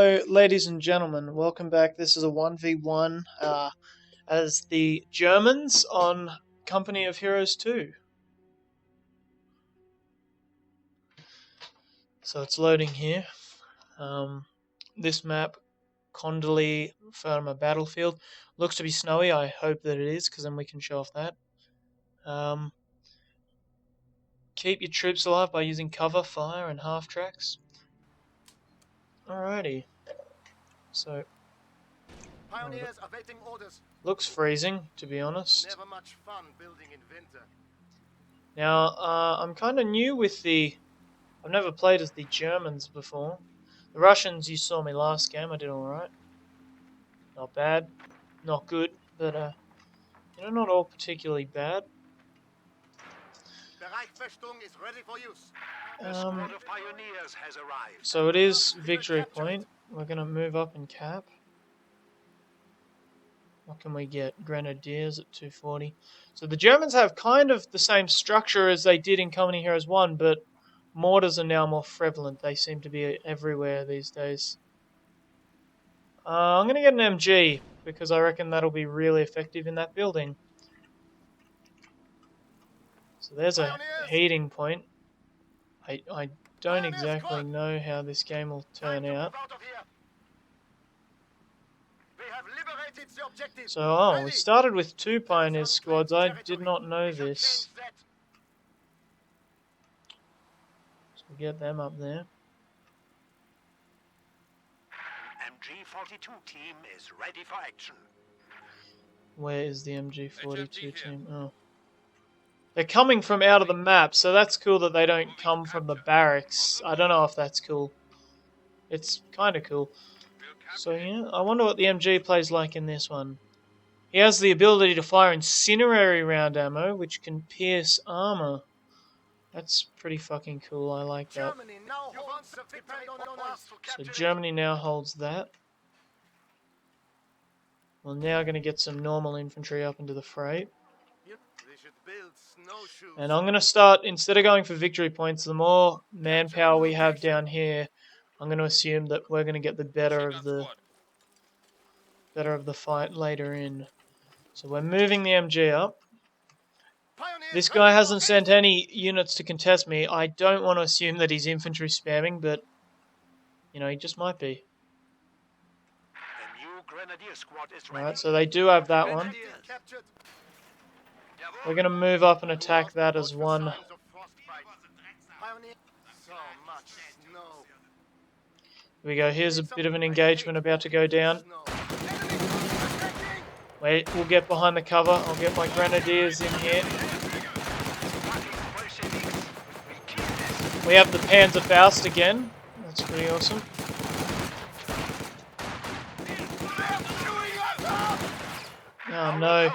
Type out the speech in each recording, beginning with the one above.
Hello, ladies and gentlemen. Welcome back. This is a 1v1 as the Germans on Company of Heroes 2. So it's loading here. This map, Condolly Farmer Battlefield, looks to be snowy. I hope that it is, because then we can show off that. Keep your troops alive by using cover, fire, and half tracks. Alrighty. So Pioneers awaiting orders. Looks freezing, to be honest. Never much fun building in winter. Now, I'm kind of new with I've never played as the Germans before. The Russians, you saw me last game, I did alright. Not bad. Not good, but, not all particularly bad. Bereichsfestung is ready for use. The squad of pioneers has arrived. So it is victory point. We're going to move up and cap. What can we get? Grenadiers at 240. So the Germans have kind of the same structure as they did in Company Heroes 1, but mortars are now more prevalent. They seem to be everywhere these days. I'm going to get an MG, because I reckon that'll be really effective in that building. So there's a heating point. I don't exactly know how this game will turn out. So, we started with 2 Pioneer squads. I did not know this. So we'll get them up there. MG42 team is ready for action. Where is the MG42 team? Oh. They're coming from out of the map, so that's cool that they don't come from the barracks. I don't know if that's cool. It's kind of cool. So yeah, I wonder what the MG plays like in this one. He has the ability to fire incendiary round ammo, which can pierce armor. That's pretty fucking cool, I like that. So Germany now holds that. We're now going to get some normal infantry up into the fray. And I'm going to start, instead of going for victory points, the more manpower we have down here, I'm going to assume that we're going to get the better of the fight later in. So we're moving the MG up. This guy hasn't sent any units to contest me. I don't want to assume that he's infantry spamming, but he just might be. Alright, so they do have that one. We're going to move up and attack that as one. Here we go, here's a bit of an engagement about to go down. Wait, we'll get behind the cover. I'll get my grenadiers in here. We have the Panzerfaust again. That's pretty awesome. Oh no.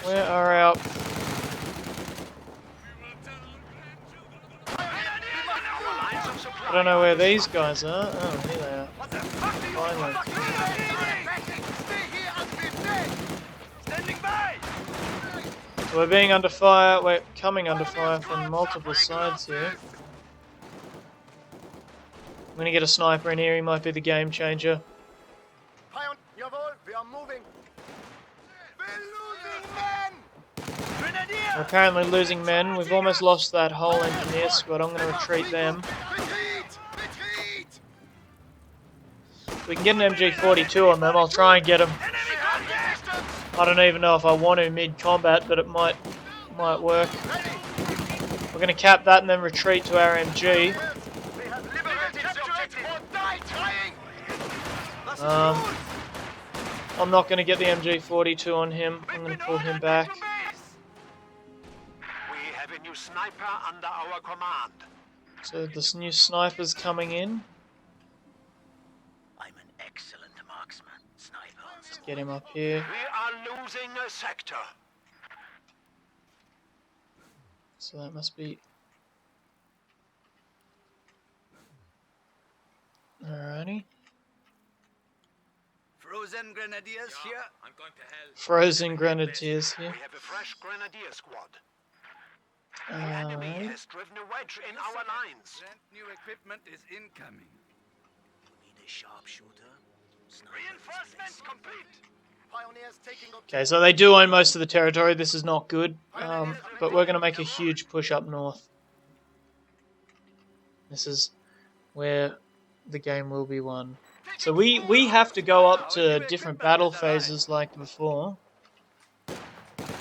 Where are our... I don't know where these guys are. Oh, here they are. Finally. So we're being under fire. We're coming under fire from multiple sides here. I'm going to get a sniper in here. He might be the game changer. We're apparently losing men. We've almost lost that whole engineer squad. I'm going to retreat them. If we can get an MG42 on them, I'll try and get them. I don't even know if I want to mid-combat, but it might work. We're going to cap that and then retreat to our MG. I'm not going to get the MG42 on him. I'm going to pull him back. We have a new sniper under our command. So this new sniper's coming in. I'm an excellent marksman. Sniper. Let's get him up here. We are losing a sector. So that must be... Alrighty. Frozen Grenadiers here. I'm going to help. Frozen Grenadiers here. We have a fresh grenadier squad. The enemy Alright. has driven a wedge in our lines. Brand new equipment is incoming. We need a sharpshooter. Reinforcements complete. Pioneers taking Okay, so they do own most of the territory. This is not good. But we're going to make a huge push up north. This is where the game will be won. So we have to go up to different battle phases like before.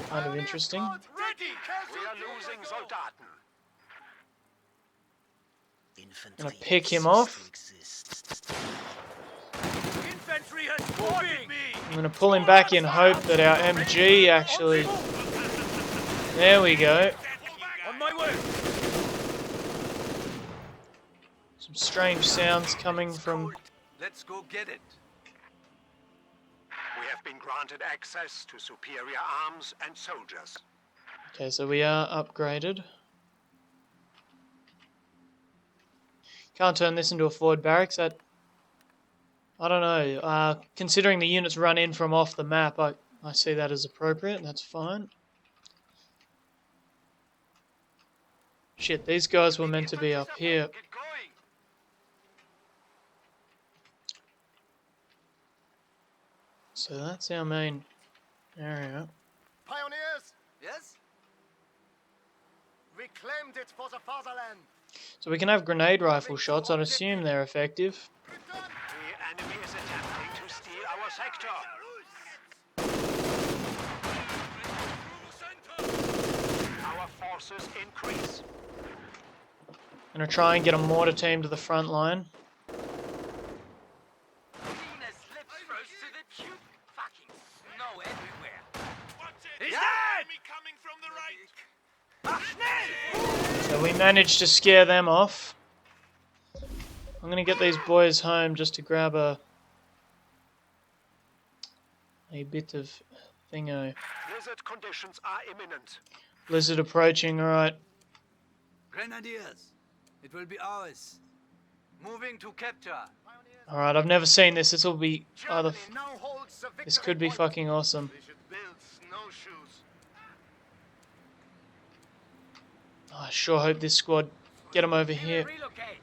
Kind of interesting. ready. We are losing Soldaten. Infantry Gonna pick him off. Infantry has spotted me! I'm gonna pull him back in hope that our MG actually... There we go. On my way! Some strange sounds coming from... Let's go get it. We have been granted access to superior arms and soldiers. Okay, so we are upgraded. Can't turn this into a forward barracks. I don't know. Considering the units run in from off the map, I see that as appropriate. That's fine. Shit, these guys were meant to be up here. Get going! So that's our main area. Pioneers, Yes? we claimed it for the fatherland. So we can have grenade rifle shots. I'd assume they're effective. Return. The enemy is attempting to steal our sector. Our forces increase. Gonna try and get a mortar team to the front line. He's dead! So we managed to scare them off. I'm gonna get these boys home just to grab a bit of thingo. Blizzard conditions are imminent. Blizzard approaching, alright. Grenadiers, it will be ours. Moving to capture. Alright, I've never seen this. This will be either... Germany now holds the This victory could be point. fucking awesome. We should build snowshoes. Oh, I sure hope this squad get them over here. Relocate.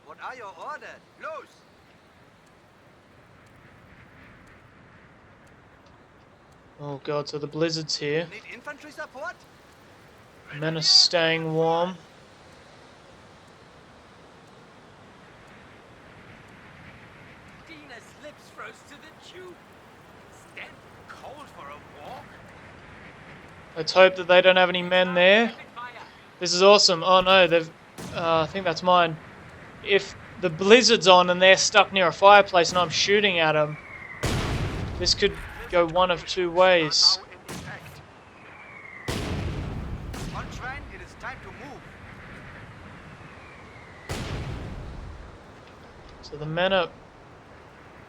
What are your orders? Loose. Oh god, so the blizzard's here. Need infantry support? Men are staying warm. Dina slips froze to the tube. Stand cold for a walk. Let's hope that they don't have any men there. This is awesome. Oh no, they've... I think that's mine. If the blizzard's on and they're stuck near a fireplace and I'm shooting at them, this could go one of two ways. Now in effect. On Schwein, it is time to move. So the men are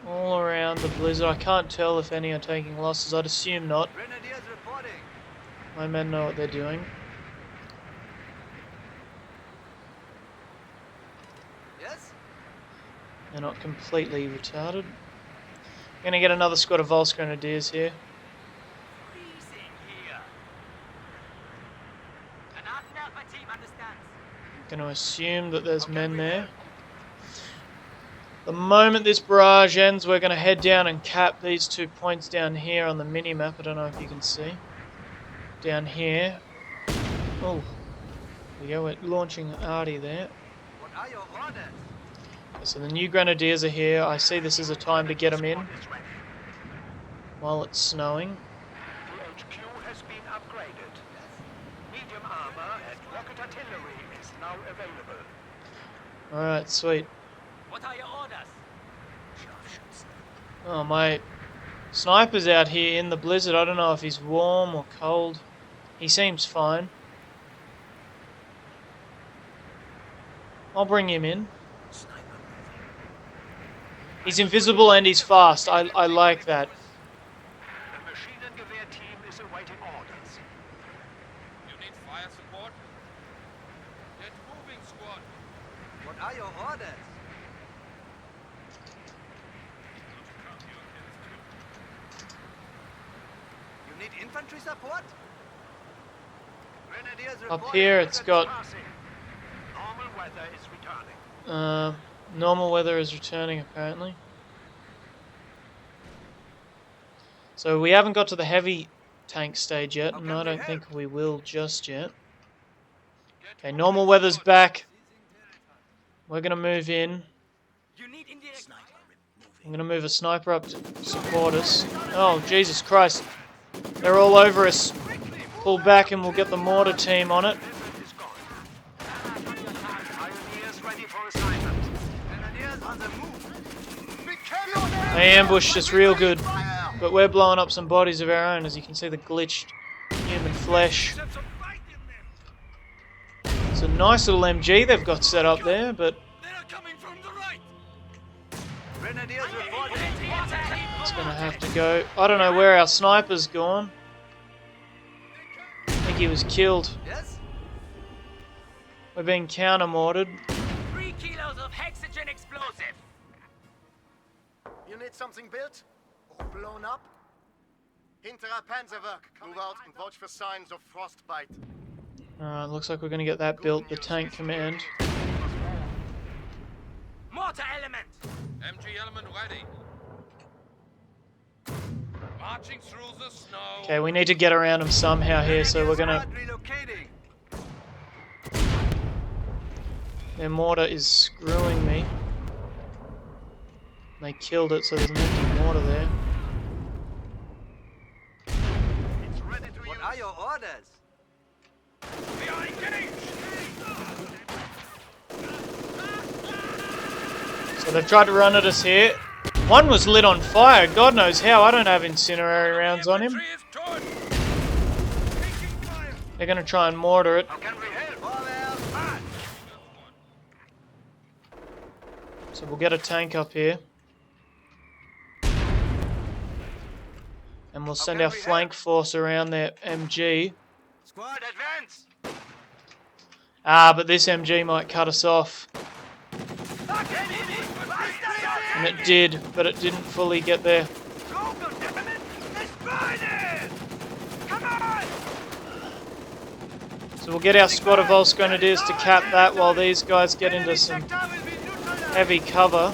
all around the blizzard. I can't tell if any are taking losses. I'd assume not. Grenadiers reporting. My men know what they're doing. Yes? They're not completely retarded. Gonna get another squad of Volks Grenadiers here. Freezing here. An Alpha team understands. Gonna assume that there's men there. The moment this barrage ends, we're gonna head down and cap these 2 points down here on the mini-map. I don't know if you can see. Down here. Oh, there we go, we're launching Arty there. What are your orders? So the new Grenadiers are here. I see this is a time to get them in Squad is ready. while it's snowing. The HQ has been upgraded. Medium armor and rocket artillery is now available. Alright, sweet. What are your orders? Oh, my sniper's out here in the blizzard. I don't know if he's warm or cold. He seems fine. I'll bring him in. He's invisible and he's fast. I like that. The machine and gewehr team is awaiting orders. You need fire support? Get moving, squad. What are your orders? You need infantry support? Up here it's got Normal weather is returning. normal weather is returning apparently. So we haven't got to the heavy tank stage yet, and I don't think we will just yet. Okay, normal weather's back. We're gonna move in. You need indirect. Sniper moving. I'm gonna move a sniper up to support us. Oh, Jesus Christ. They're all over us. Pull back and we'll get the mortar team on it. Is gone. Pioneers ready for assignment. Grenadiers on the move. Be careful! They ambushed us real good, but we're blowing up some bodies of our own, as you can see the glitched human flesh. It's a nice little MG they've got set up there, but They are coming from the right. Grenadiers reporting. it's gonna have to go. I don't know where our sniper's gone. I think he was killed. Yes? We're being counter-mortared. 3 kilos of hexagen explosive. You need something built? Or blown up? Hinterer Panzerwerk. Move out and watch for signs of frostbite. Looks like we're gonna get that built, the tank command. Mortar element. MG element ready. Marching through the snow. Okay, we need to get around them somehow here, so we're gonna... Relocating. Their mortar is screwing me. They killed it, so there's an empty mortar there. It's ready to use. What are your orders? We are engaged. So they've tried to run at us here. One was lit on fire, God knows how. I don't have incendiary rounds on him. Infantry is toward. Taking fire. They're gonna try and mortar it. How can we help? Forward, march. So we'll get a tank up here. And we'll send our flank force around their MG. Squad, advance. But this MG might cut us off. And it did, but it didn't fully get there. So we'll get our squad of Volks Grenadiers to cap that while these guys get into some heavy cover.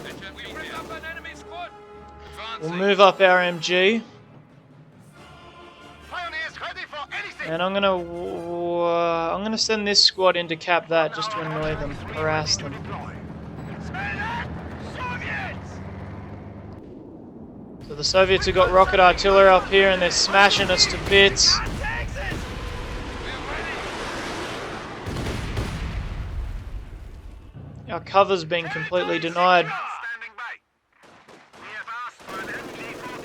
We bring up an enemy squad. We'll Advancing. move up our MG. Pioneers ready for anything! And I'm gonna send this squad in to cap that just to annoy them, harass them. So the Soviets have got rocket artillery up here and they're smashing us to bits. Our cover's been completely denied.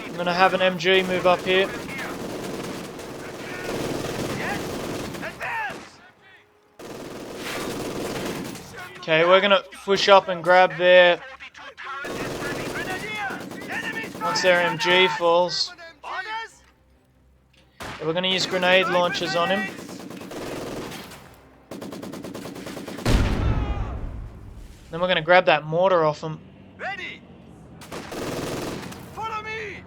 I'm gonna have an MG move up here. Okay, we're gonna push up and grab their... Once their MG falls. We're gonna use grenade launchers on him. Then we're gonna grab that mortar off him. Ready. Follow me.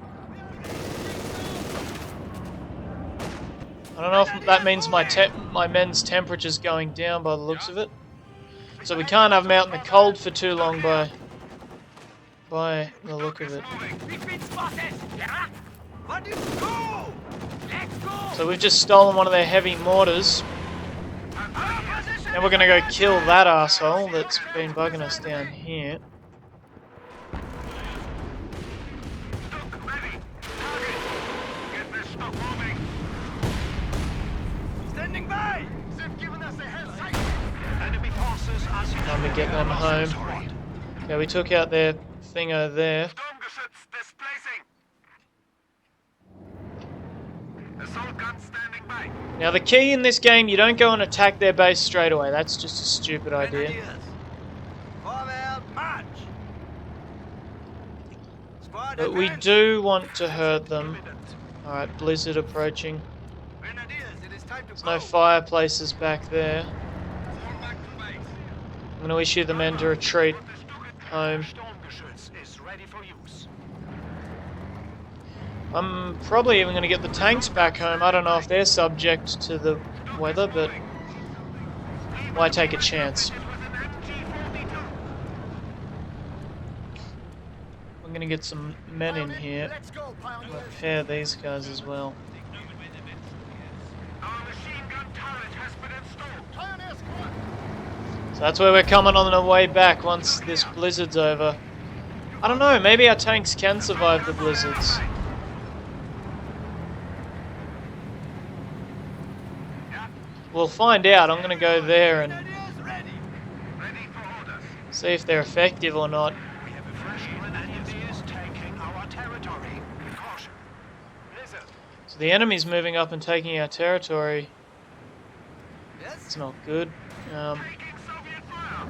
I don't know if that means my men's temperature's going down by the looks of it. So we can't have them out in the cold for too long by the look of it. We've been spotted. Yeah? What is go? Let's go. So we've just stolen one of their heavy mortars. And we're gonna go kill that asshole that's been bugging us down here. Standing by. They've given us a head sight. Enemy forces are Time to get them home. Okay, we took out their thingo there. Sturmgeschütz displacing. Assault gun standing by. Now the key in this game, you don't go and attack their base straight away. That's just a stupid idea. Grenadiers. Forward, march. Squad But we advance. do want to hurt them. Imminent. Alright, blizzard approaching. Grenadiers, it is time to There's go. no fireplaces back there. Fall back to base. I'm going to issue the men to retreat home. Sturmgeschütz is ready for use. I'm probably even going to get the tanks back home. I don't know if they're subject to the weather, but why take a chance? I'm going to get some men in here. Let's go, pioneers. Repair these guys as well. Our machine gun turret has been installed. Pioneer squad. So that's where we're coming on the way back once this blizzard's over. I don't know, maybe our tanks can survive the blizzards. We'll find out. I'm going to go there and Ready for orders. see if they're effective or not. We have a fresh grenadiers taking our territory. Caution. Blizzard. So the enemy's moving up and taking our territory. Yes? It's not good. Taking Soviet fire.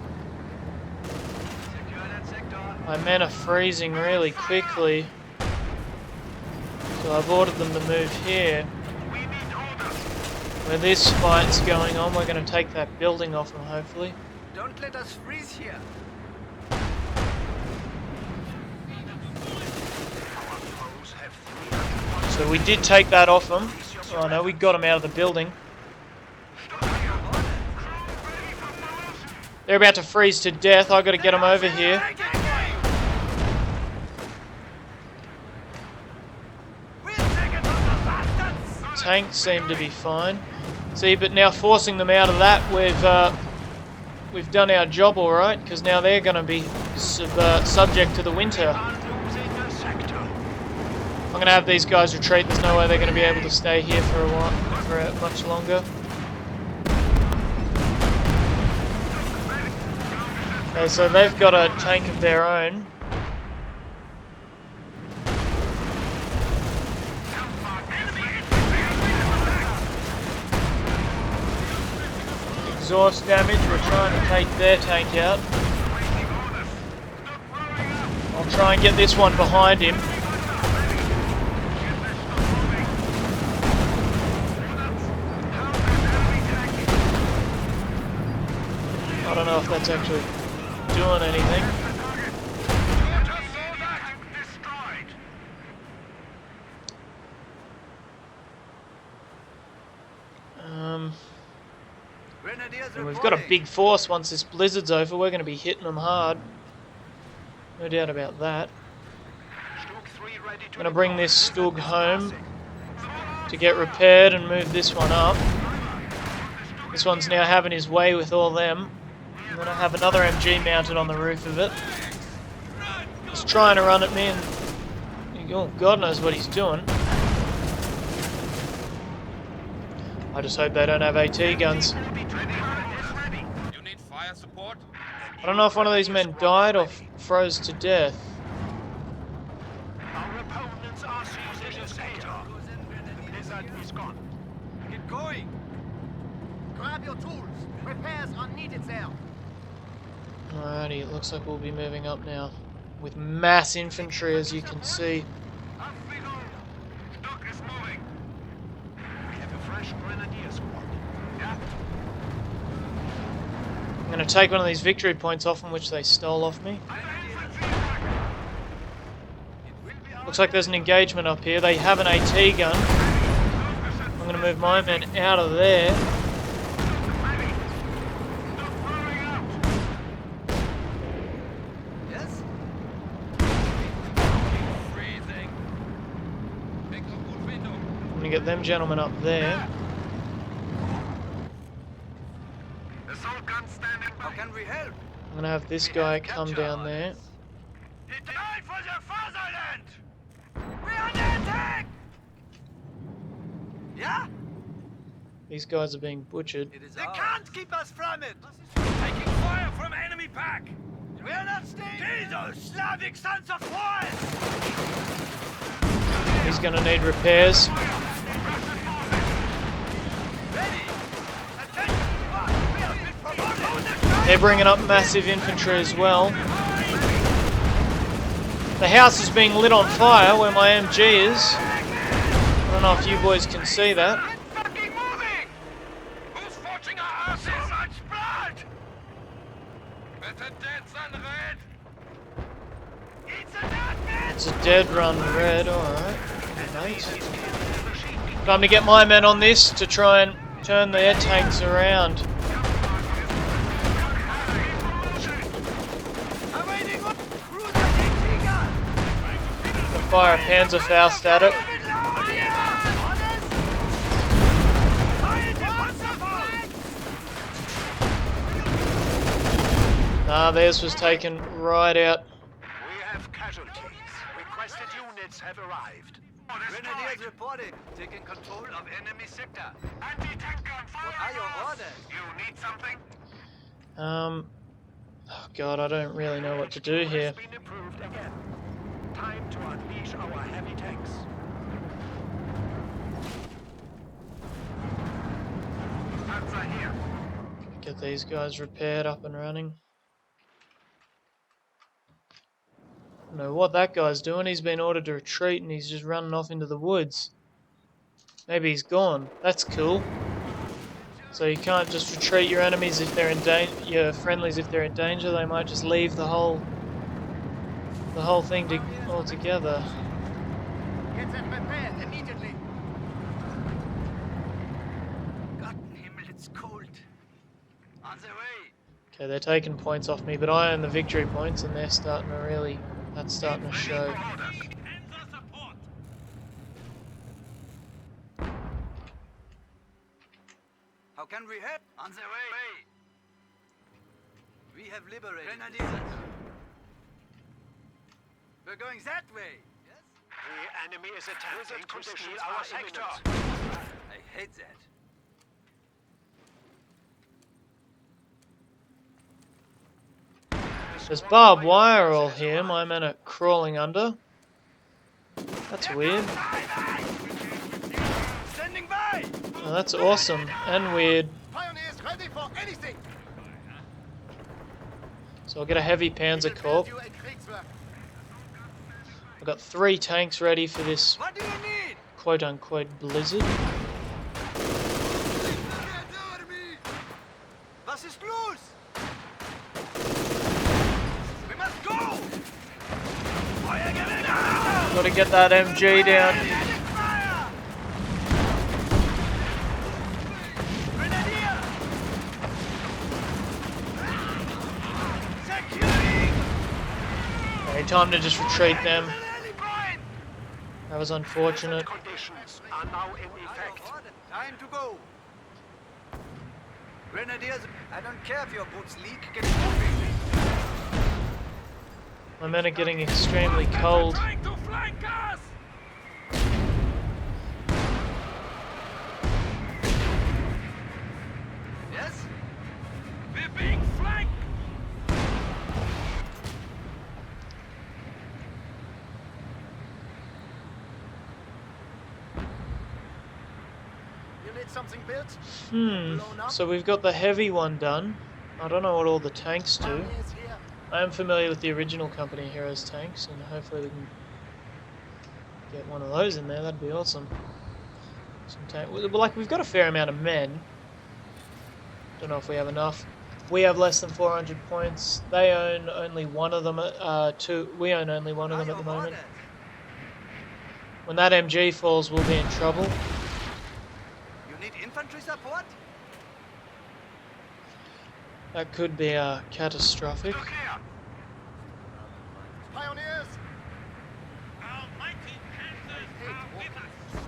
Secure that sector. My men are freezing really quickly. So I've ordered them to move here. We need orders. Where this fight's going on, we're going to take that building off them, hopefully. Don't let us freeze here. Our foes have 300. So we did take that off them. Oh no, we got them out of the building. They're about to freeze to death. I've got to get them over here. We'll take it from the bastards! Tanks seem to be fine. See, but now forcing them out of that, we've done our job all right, because now they're going to be subject to the winter. Losing a sector. I'm going to have these guys retreat. There's no way they're going to be able to stay here for a while, for much longer. Okay, so they've got a tank of their own. Exhaust damage, we're trying to take their tank out. I'll try and get this one behind him. I don't know if that's actually doing anything. Grenadiers And we've got a reporting. big force once this blizzard's over. We're going to be hitting them hard. No doubt about that. I'm going to bring this Stug home to get repaired and move this one up. This one's now having his way with all them. I'm going to have another MG mounted on the roof of it. He's trying to run at me and oh, God knows what he's doing. I just hope they don't have AT guns. You need fire support? I don't know if one of these men died or froze to death. Our opponents are seizing a sector. The blizzard is gone. Get going! Grab your tools. Repairs are needed there. Alrighty, it looks like we'll be moving up now. With mass infantry, as you can see. Up we go. Stock is moving. We have a fresh grenadier squad. Yeah. I'm going to take one of these victory points off them, which they stole off me. Looks like there's an engagement up here. They have an AT gun. I'm going to move my men out of there. Yes? Freezing. Pick up good window. I'm going to get them gentlemen up there. Assault gun standing How by. can we help? I'm going to have this guy come down there. Die for the fatherland! We're under attack! Yeah? These guys are being butchered. It is they can't keep us from it! Taking fire from enemy pack. We're not staying! Jesus! Slavic sons of whores! He's going to need repairs. Ready! Attention! We have been promoted! They're bringing up massive infantry as well. The house is being lit on fire where my MG is. I don't know if you boys can see that. Fucking moving! Who's forging our asses? So much blood! Better dead than red. It's a dead man! It's a dead run red, alright. mate. Time to get my men on this to try and turn their tanks around. Fire a Panzerfaust at it. Nah, theirs was taken right out. We have casualties. Requested units have arrived. Grenadiers reporting. Taking control of enemy sector. Anti-tank confirmed. What are your orders? You need something? Oh god, I don't really know what to do here. Has been approved again. Time to unleash our heavy tanks. Panzer here. Get these guys repaired, up and running. I don't know what that guy's doing. He's been ordered to retreat and he's just running off into the woods. Maybe he's gone. That's cool. So you can't just retreat your enemies if they're in danger. Your friendlies if they're in danger. They might just leave the whole thing altogether. Get them prepared immediately. God damn it, it's cold. On the way. Okay, they're taking points off me, but I own the victory points, and they're starting to really. That's starting to show. How can we help? On the way. We have liberated. Grenadiers. We're going that way. Yes? The enemy is attempting to steal our sector. I hate that. There's barbed wire all here. My men are crawling under. That's weird. Standing by. Oh, that's awesome and weird. Pioneers ready for anything. So I'll get a heavy Panzer Corps. You a Kriegswerk. I've got 3 tanks ready for this What do you need? quote-unquote blizzard. Was ist los? We must go. Feuergewehr. Got to get that MG down. Fire. Grenadier. Securing. Okay, time to just retreat them. Rally point. That was unfortunate. Conditions are now in effect. Time to go. Grenadiers, I don't care if your boots leak. Get moving. My men are getting extremely cold. Trying to flank us. Yes? We're being flanked. You need something built? So we've got the heavy one done. I don't know what all the tanks do. Pioneers here. I am familiar with the original Company Heroes tanks, and hopefully we can get one of those in there. That'd be awesome. Some tank. Well, like, we've got a fair amount of men. Don't know if we have enough. We have less than 400 points. They own only one of them. We own only one of them at the moment. When that MG falls, we'll be in trouble. You need infantry support? That could be catastrophic. Look here. Pioneers. Our mighty panthers are with us.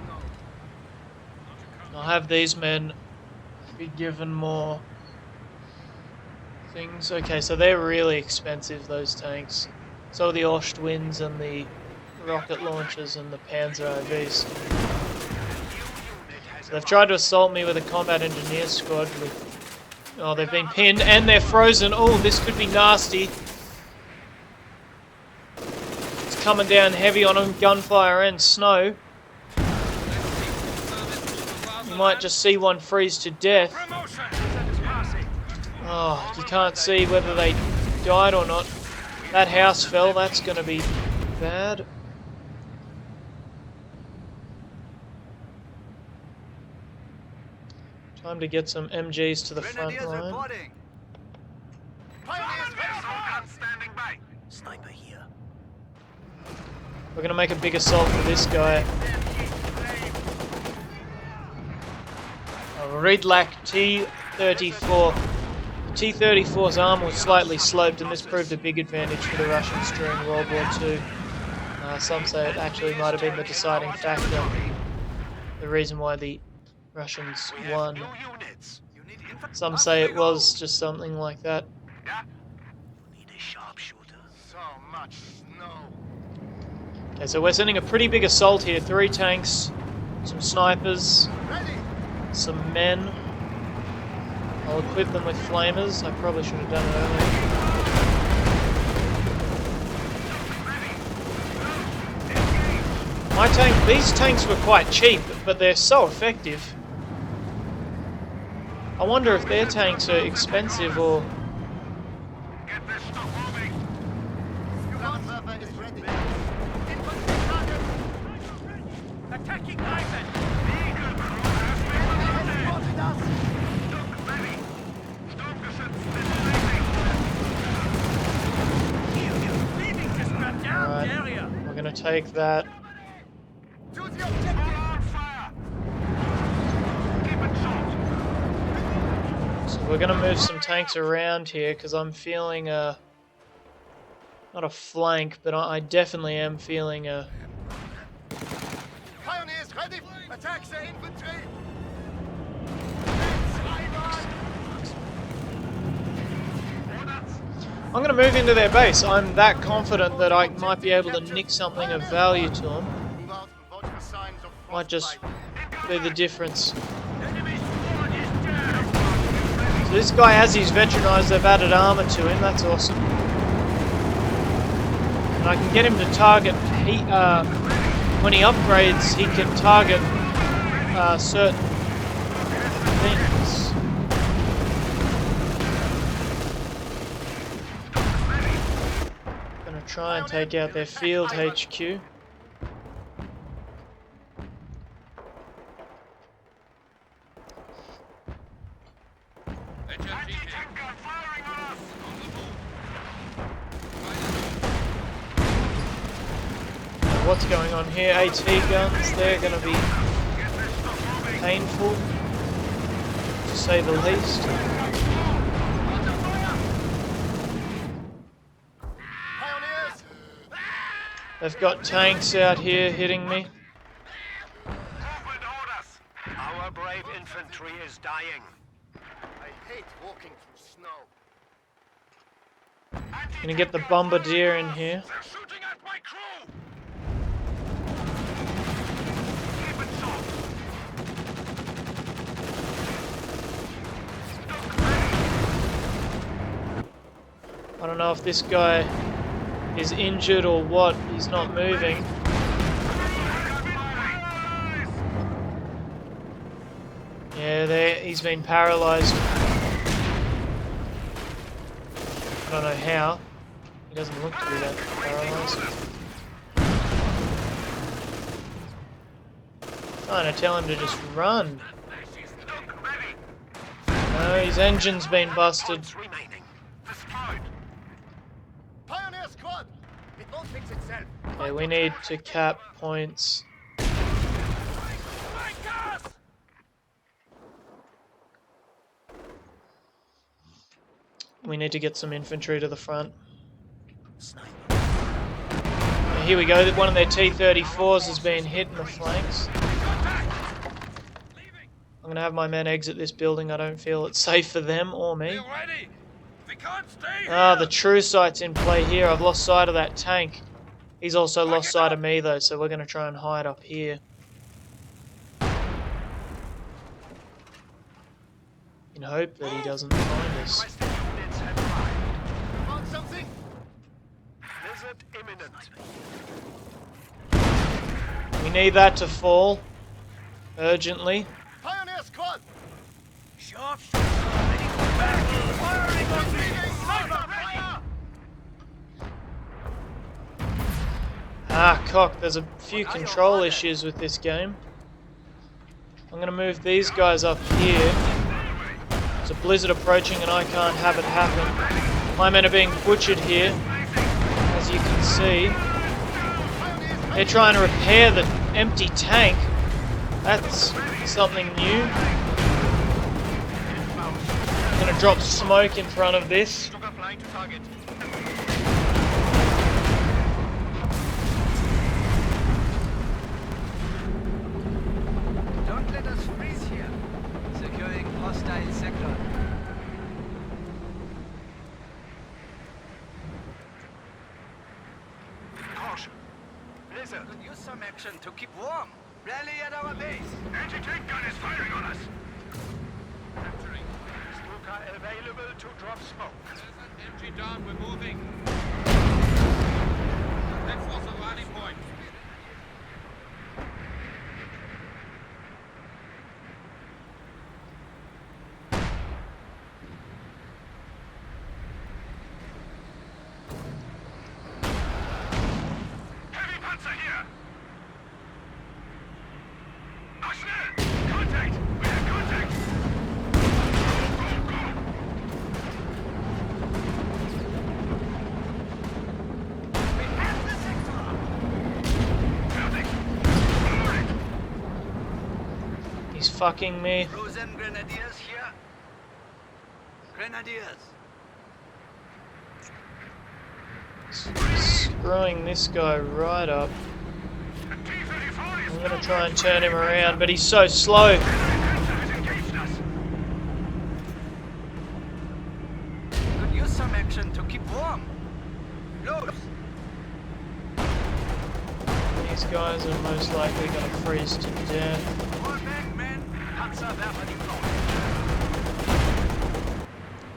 I'll have these men be given more things. Okay, so they're really expensive, those tanks. So are the Ostwinds and the rocket launchers and the Panzer IVs. So they've tried to assault me with a combat engineer squad with... Oh, they've been pinned and they're frozen. Oh, this could be nasty. It's coming down heavy on them, gunfire and snow. You might just see one freeze to death. Oh, you can't see whether they died or not. That house fell, that's going to be bad. Time to get some MGs to the front Grenadiers line. reporting. Pioneers ready. Standing by. Sniper here. We're going to make a big assault for this guy. Stand here. Ridlac T-34. The T-34's arm was slightly sloped, and this proved a big advantage for the Russians during World War II. Some say it actually might have been the deciding factor, the reason why the Russians won. Some say it was just something like that. Need a sharpshooter. So much snow. Okay, so we're sending a pretty big assault here. 3 tanks, some snipers, Ready. some men. I'll equip them with flamers. I probably should have done it earlier. These tanks were quite cheap, but they're so effective. I wonder if their tanks are expensive or... Get this stuff moving. Flammenwerfer is ready. Infantry target. Attacking Ivan! Eagle crew has been Spotted us. Stock ready. Sturmgeschütz is Leaving just got down Alright. the area! We're gonna take that. To the objective. on fire. Keep it short. So we're gonna move some tanks around here because I'm feeling a... not a flank, but I definitely am feeling a... Pioneers ready. Attack the infantry. I'm gonna move into their base. I'm that confident that I might be able to nick something of value to them. Move out and watch for signs of Might just frostbite. be the difference. Enemy squad is down! So this guy, as he's veteranized, they've added armor to him. That's awesome. And I can get him to target... when he upgrades, he can target certain things. Gonna try and take out their field HQ. HMG team. Anti-tanker firing on us. On the move. What's going on here? AT guns, they're gonna be Get this stuff moving. painful, to say the least. Pioneers. They've got tanks out here hitting me. Forward orders. Our brave infantry is dying. I hate walking through snow. Gonna get the bombardier in here. They're shooting at my crew. Keep it short. Stock ready. I don't know if this guy is injured or what. He's not moving. Yeah, there. He's been paralyzed. I don't know how. He doesn't look to be that paralyzed. Trying to tell him to just run. Stock ready. No, his engine's been busted. Points remaining. Destroyed. Pioneer squad. It won't fix itself. Okay, we need to cap points. We need to get some infantry to the front. Sniper. Here we go. One of their T-34s has been hit in the flanks. I'm going to have my men exit this building. I don't feel it's safe for them or me. We're ready. We can't stay here. Ah, the true sight's in play here. I've lost sight of that tank. He's also lost sight of me though, so we're going to try and hide up here. In hope that he doesn't find us. Requested units have arrived. Found something? Visit imminent. We need that to fall urgently. Pioneer squad. Sharpshooter! Anyone back? Firing on me! Sniper fire. Ah, cock, there's a few control issues with this game. I'm going to move these guys up here. There's a blizzard approaching and I can't have it happen. My men are being butchered here, as you can see. They're trying to repair the empty tank. That's something new. Gonna drop smoke in front of this. Sugar flying to target. Don't let us freeze here. Securing hostile sector. Caution. Blizzard. Could use some action to keep warm. Rally at our base. Anti-tank gun is firing on us. Capturing. Stuka available to drop smoke. There's an MG down. We're moving. Let's force a rally point. Heavy panzer here. Schnell! Contact! We have contact! Go, go, go! We have the sector. Fertig! Load it! He's fucking me. Frozen grenadiers here. Grenadiers. Screwing this guy right up. The T-34 is I'm gonna try and turn him around, but he's so slow. panzer has engaged us. Could use some action to keep warm. Load. These guys are most likely gonna freeze to death. Fall back, men. Panzerwerfer deployed.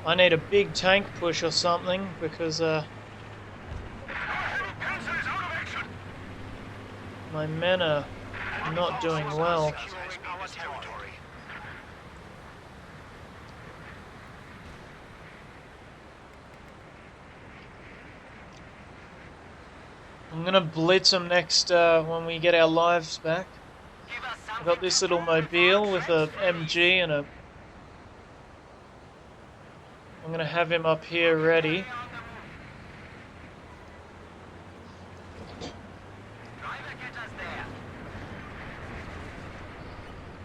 I need a big tank push or something because Panzer is out of action. my men are not doing well. Securing our territory. I'm gonna blitz them next when we get our lives back. Give us I've got this little mobile with a MG and a... I'm gonna have him up here ready.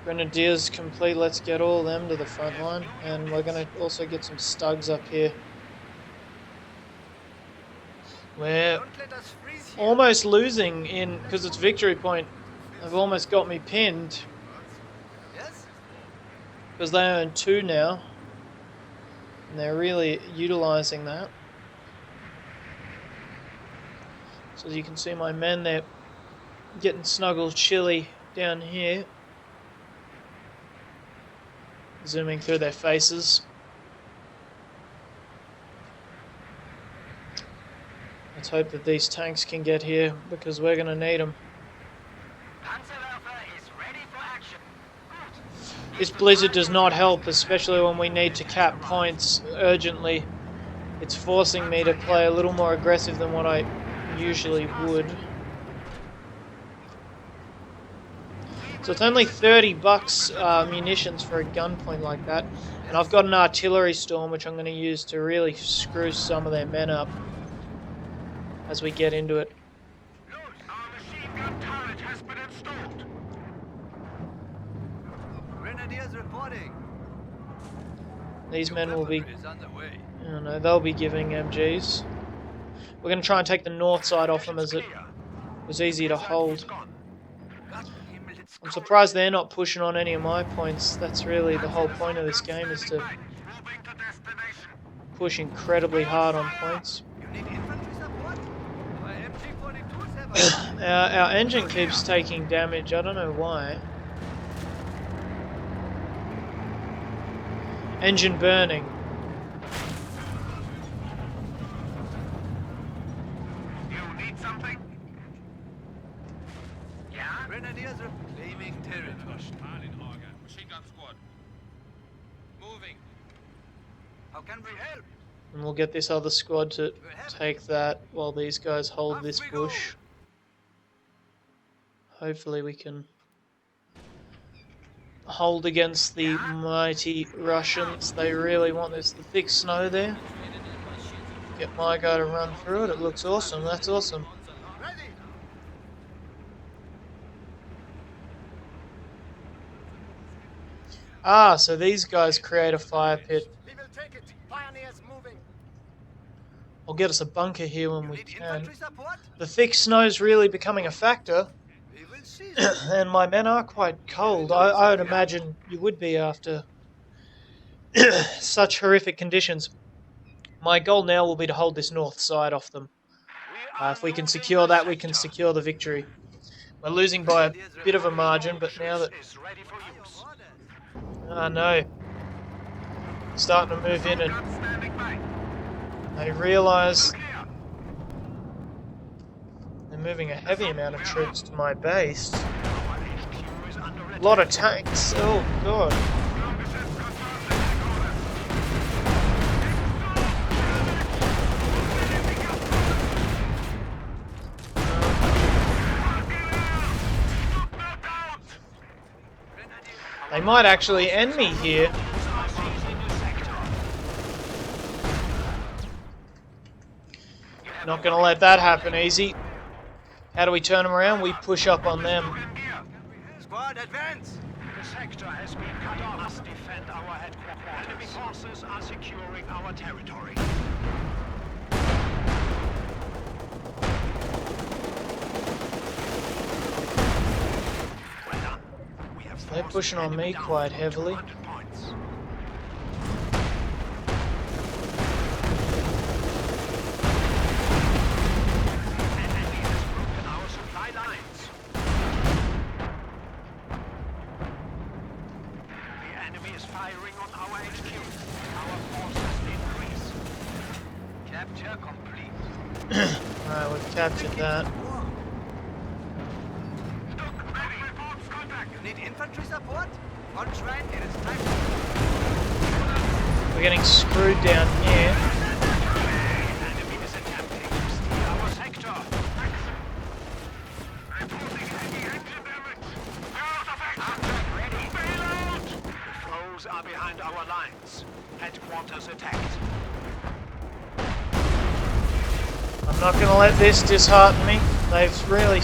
Grenadiers complete, let's get all them to the front line. And we're gonna also get some stugs up here. We're Don't let us freeze here. almost losing in, because it's victory point. They've almost got me pinned, Yes? because they own 2 now. And they're really utilizing that. So as you can see my men, they're getting snuggled chilly down here. Zooming through their faces. Let's hope that these tanks can get here, because we're going to need them. Panzerwerfer is ready for action. This blizzard does not help, especially when we need to cap points urgently. It's forcing me to play a little more aggressive than what I usually would. So it's only $30 munitions for a gun point like that. And I've got an artillery storm which I'm going to use to really screw some of their men up as we get into it. Load. Our machine gun turret has been installed. Grenadiers reporting. These men will be, Is on the way. I don't know, they'll be giving MGs. We're going to try and take the north side off them as it was easy to hold. I'm surprised they're not pushing on any of my points. That's really the whole point of this game, is to Moving to destination. push incredibly hard on points. You need infantry support? My MG-42s have Our engine keeps taking damage, I don't know why. Engine burning. You need something? Yeah? Grenadiers reclaiming territory. Machine gun squad. Moving. How can we help? And we'll get this other squad to take that while these guys hold this bush. Hopefully we can hold against the mighty Russians. They really want this. The thick snow there. Get my guy to run through it. It looks awesome. That's awesome. Ready. Ah, so these guys create a fire pit. We will take it. Pioneers moving. I'll get us a bunker here when You we need can. infantry support? The thick snow's really becoming a factor, We will see then. and my men are quite cold. I would imagine you would be after such horrific conditions. My goal now will be to hold this north side off them. If we can secure that, we can secure the victory. We're losing by a bit of a margin, but now that... Is ready for use. Ah, no. Starting to move in and Standing by. they realise they're moving a heavy amount of troops to my base. Our HQ is under A attack. lot of tanks. Oh, God. They might actually end me here. Not gonna let that happen easy. How do we turn them around? We push up on them. Squad, advance! The sector has been cut off. Must defend our headquarters. Enemy forces are securing our territory. Well done. We have They're forced pushing on the me enemy down quite to heavily. 200 points. An enemy has broken our supply lines. The enemy is firing on our HQ. Our forces increase. Capture complete. Alright, we've captured that. You need infantry support? On train, it is time. We're getting screwed down here. The enemy is attempting to steal our sector. Reporting heavy engine damage. Ready. Payload! The foes are behind our lines. Headquarters attacked. I'm not gonna let this dishearten me. They've really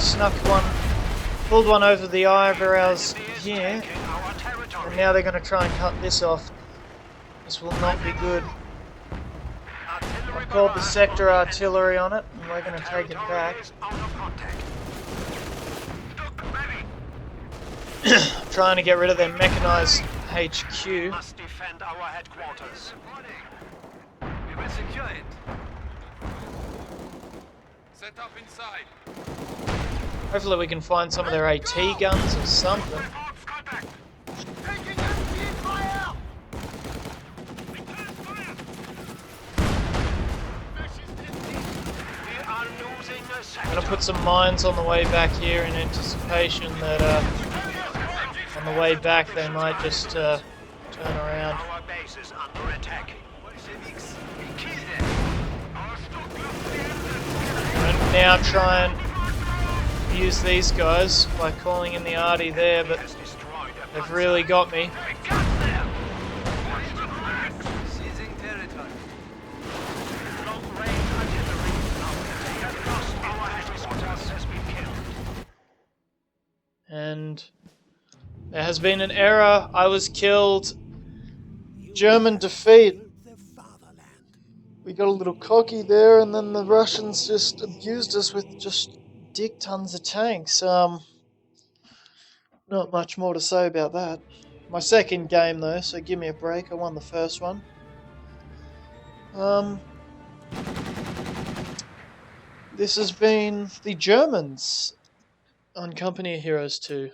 pulled one over the eyebrows Enemy is here. taking our territory. And now they're going to try and cut this off. This will not be good. Artillery I've called the barrage sector on the artillery on it, and we're going to take it territory back. is out of contact. Ready. Trying to get rid of their mechanized HQ. Must defend our headquarters. We will secure it. Set up inside. Hopefully we can find some of their AT guns or something. Reports contact. Taking enemy fire! We are losing a I'm sector. going to put some mines on the way back here in anticipation that on the way back they might just turn around. Our base is under attack. Bolsheviks, we kill them. And now try and use these guys by calling in the arty there, but Has destroyed a they've panzer. really got me. We got them. Seizing territory. Long-range artillery. They have lost our headquarters has been killed. And there has been an error. I was killed. German defeat. We got a little cocky there, and then the Russians just abused us with just dick tons of tanks. Not much more to say about that. My second game though, so give me a break. I won the first one. This has been the Germans on Company of Heroes 2.